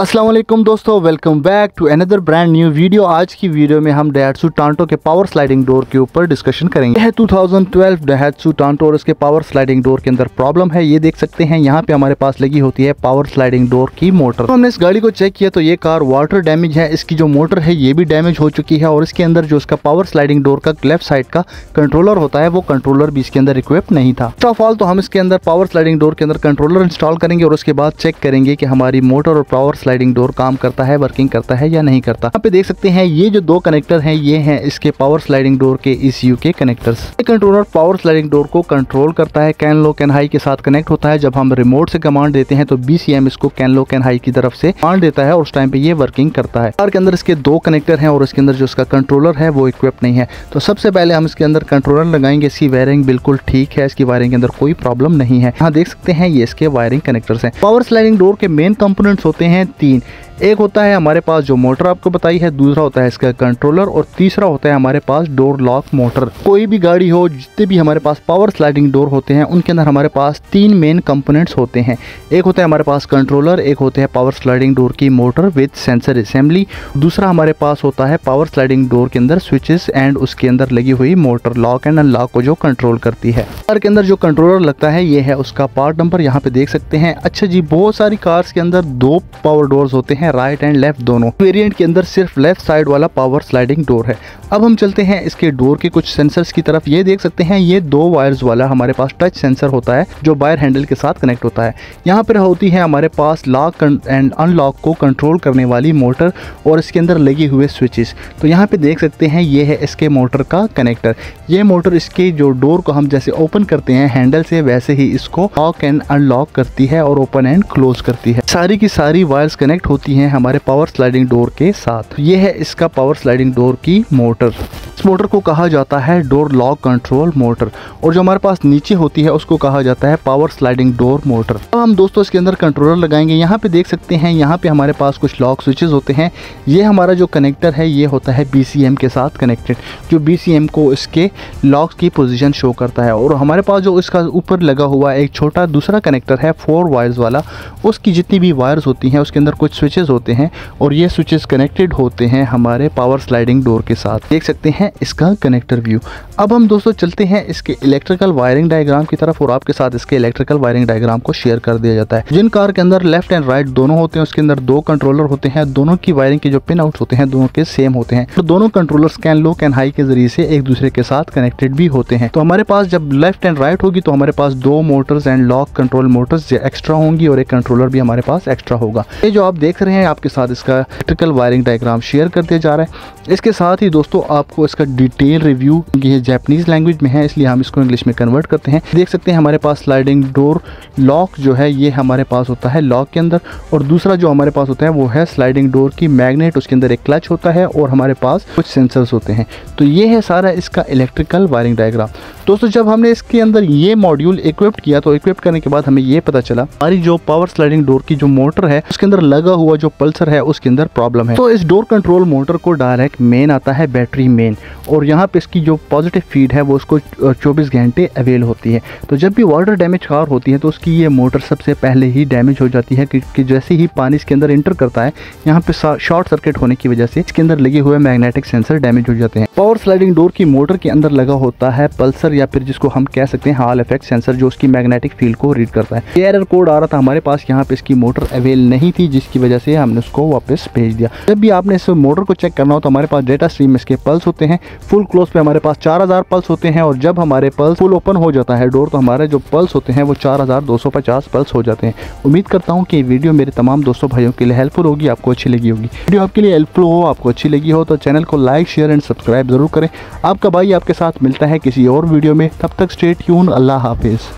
अस्सलाम वालेकुम दोस्तों, welcome back to another brand new video. आज की वीडियो में हम डाइहात्सू टांटो के पावर स्लाइडिंग डोर के ऊपर डिस्कशन करेंगे। यह 2012 डाइहात्सू टांटो और इसके पावर स्लाइडिंग डोर के अंदर प्रॉब्लम है। ये देख सकते हैं यहाँ पे हमारे पास लगी होती है पावर स्लाइडिंग डोर की मोटर। तो हमने इस गाड़ी को चेक किया तो ये कार वाटर डैमेज है, इसकी जो मोटर है ये भी डैमेज हो चुकी है और इसके अंदर जो इसका पावर स्लाइडिंग डोर का लेफ्ट साइड का कंट्रोलर होता है वो कंट्रोलर भी इसके अंदर इक्विप नहीं था। फर्स्ट ऑफ ऑल तो हम इसके अंदर पावर स्लाइडिंग डोर के अंदर कंट्रोलर इंस्टॉल करेंगे और उसके बाद चेक करेंगे कि हमारी मोटर और पावर स्लाइडिंग डोर काम करता है, वर्किंग करता है या नहीं करता। यहाँ पे देख सकते हैं ये जो दो कनेक्टर हैं ये हैं इसके पावर स्लाइडिंग डोर के ECU के कनेक्टर्स। ये कंट्रोलर पावर स्लाइडिंग डोर को कंट्रोल करता है, कैन लो कैन हाई के साथ कनेक्ट होता है। जब हम रिमोट से कमांड देते हैं तो BCM इसको कैन लो कैन हाई की तरफ से कमांड देता है और उस टाइम पे ये वर्किंग करता है। कार के अंदर इसके दो कनेक्टर हैं और इसके अंदर जो इसका कंट्रोलर है वो इक्विप नहीं है। तो सबसे पहले हम इसके अंदर कंट्रोलर लगाएंगे। इसकी वायरिंग बिल्कुल ठीक है, इसकी वायरिंग के अंदर कोई प्रॉब्लम नहीं है। यहाँ देख सकते हैं ये इसके वायरिंग कनेक्टर्स हैं। पावर स्लाइडिंग डोर के मेन कंपोनेंट्स होते हैं तीन। एक होता है हमारे पास जो मोटर आपको बताई है, दूसरा होता है इसका कंट्रोलर और तीसरा होता है हमारे पास डोर लॉक मोटर। कोई भी गाड़ी हो, जितने भी हमारे पास पावर स्लाइडिंग डोर होते हैं उनके अंदर हमारे पास तीन मेन कंपोनेंट्स होते हैं। एक होता है हमारे पास कंट्रोलर, एक होते हैं पावर स्लाइडिंग डोर की मोटर विद सेंसर असेंबली, दूसरा हमारे पास होता है पावर स्लाइडिंग डोर के अंदर स्विचेस एंड उसके अंदर लगी हुई मोटर लॉक एंड अनलॉक को जो कंट्रोल करती है। कार के अंदर जो कंट्रोलर लगता है ये है उसका पार्ट नंबर, यहाँ पे देख सकते हैं। अच्छा जी, बहुत सारी कार्स के अंदर दो पावर डोर्स होते हैं, राइट एंड लेफ्ट दोनों। वेरिएंट के अंदर सिर्फ लेफ्ट साइड वाला पावर स्लाइडिंग डोर है। अब हम चलते हैं इसके डोर के कुछ सेंसर्स की तरफ। ये देख सकते हैं ये दो वायर्स वाला हमारे पास टच सेंसर होता है जो बायर हैंडल के साथ कनेक्ट होता है। यहाँ पर होती है हमारे पास लॉक एंड अनलॉक को कंट्रोल करने वाली मोटर और इसके अंदर लगे हुए स्विचेस। तो यहाँ पे देख सकते हैं ये है इसके मोटर का कनेक्टर। ये मोटर इसके जो डोर को हम जैसे ओपन करते हैं हैंडल से, वैसे ही इसको लॉक एंड अनलॉक करती है और ओपन एंड क्लोज करती है। सारी की सारी वायर्स कनेक्ट होती हैं हमारे पावर स्लाइडिंग डोर के साथ। ये है इसका पावर स्लाइडिंग डोर की मोटर। इस मोटर को कहा जाता है डोर लॉक कंट्रोल मोटर और जो हमारे पास नीचे होती है उसको कहा जाता है पावर स्लाइडिंग डोर मोटर। अब हम दोस्तों इसके अंदर कंट्रोलर लगाएंगे। यहाँ पे देख सकते हैं यहाँ पे हमारे पास कुछ लॉक स्विचेस होते हैं। ये हमारा जो कनेक्टर है ये होता है BCM के साथ कनेक्टेड, जो BCM को इसके लॉक्स की पोजीशन शो करता है। और हमारे पास जो इसका ऊपर लगा हुआ एक छोटा दूसरा कनेक्टर है 4 वायर्स वाला, उसकी जितनी भी वायर्स होती हैं उसके अंदर कुछ स्विचेस होते हैं और ये स्विचेस कनेक्टेड होते हैं हमारे पावर स्लाइडिंग डोर के साथ। देख सकते हैं इसका कनेक्टर व्यू। अब हम दोस्तों चलते हैं इसके इलेक्ट्रिकल वायरिंग डायग्राम की तरफ और आपके साथ इसके इलेक्ट्रिकल वायरिंग डायग्राम को शेयर कर दिया जाता है। जिन कार के अंदर लेफ्ट एंड राइट दोनों होते हैं उसके अंदर दो कंट्रोलर होते हैं। दोनों की वायरिंग के जो पिन आउट्स होते हैं दोनों के सेम होते हैं। तो दोनों controllers can low can high के जरिए से एक दूसरे के साथ कनेक्टेड भी होते हैं। तो हमारे पास जब लेफ्ट एंड राइट होगी तो हमारे पास दो Motors and lock control Motors extra होंगी और एक कंट्रोलर भी हमारे पास एक्स्ट्रा होगा। ये जो आप देख रहे हैं आपके साथ इसका इलेक्ट्रिकल वायरिंग डायग्राम शेयर कर दिया जा रहा है। इसके साथ ही दोस्तों आपको इसका डिटेल रिव्यू, ये जापानीज लैंग्वेज में है इसलिए हम इसको इंग्लिश में कन्वर्ट करते हैं। देख सकते हैं हमारे पास स्लाइडिंग डोर लॉक जो है ये हमारे पास होता है लॉक के अंदर और दूसरा जो हमारे पास होता है वो है स्लाइडिंग डोर की मैग्नेट। उसके अंदर एक क्लच होता है और हमारे पास कुछ सेंसर्स होते हैं। तो ये है सारा इसका इलेक्ट्रिकल वायरिंग डायग्राम। दोस्तों जब हमने इसके अंदर ये मॉड्यूल इक्विप्ड किया तो इक्विप्ड करने के बाद हमें ये पता चला हमारी जो पावर स्लाइडिंग डोर की जो मोटर है उसके अंदर लगा हुआ जो पल्सर है उसके अंदर प्रॉब्लम है। तो इस डोर कंट्रोल मोटर को डायरेक्ट मेन आता है बैटरी मेन और यहाँ पे इसकी जो पॉजिटिव फीड है वो उसको 24 घंटे अवेल होती है। तो जब भी वाटर डैमेज कार होती है तो उसकी ये मोटर सबसे पहले ही डैमेज हो जाती है कि जैसे ही पानी इसके अंदर इंटर करता है यहाँ पे शॉर्ट सर्किट होने की वजह से इसके अंदर लगे हुए मैग्नेटिक सेंसर डैमेज हो जाते हैं। पावर स्लाइडिंग डोर की मोटर के अंदर लगा होता है पल्सर या फिर जिसको हम कह सकते हैं हॉल इफेक्ट सेंसर जो उसकी मैग्नेटिक फील्ड को रीड करता है। ये एरर कोड आ रहा था हमारे पास, यहाँ पे इसकी मोटर अवेल नहीं थी जिसकी वजह से हमने उसको वापस भेज दिया। जब भी आपने इस मोटर को चेक करना हो तो हमारे पास डेटा स्ट्रीम में इसके पल्स होते हैं। फुल क्लोज पे हमारे पास 4000 पल्स होते हैं और जब हमारे पल्स फुल ओपन हो जाता है डोर तो हमारे जो पल्स होते हैं वो 4250 पल्स हो जाते हैं। उम्मीद करता हूँ कि वीडियो मेरे तमाम दोस्तों भाइयों के लिए हेल्पफुल होगी, आपको अच्छी लगी होगी। वीडियो आपके लिए हेल्पफुल हो, आपको अच्छी लगी हो तो चैनल को लाइक शेयर एंड सब्सक्राइब जरूर करें। आपका भाई आपके साथ मिलता है किसी और वीडियो में, तब तक स्टे ट्यून। अल्लाह हाफिज़।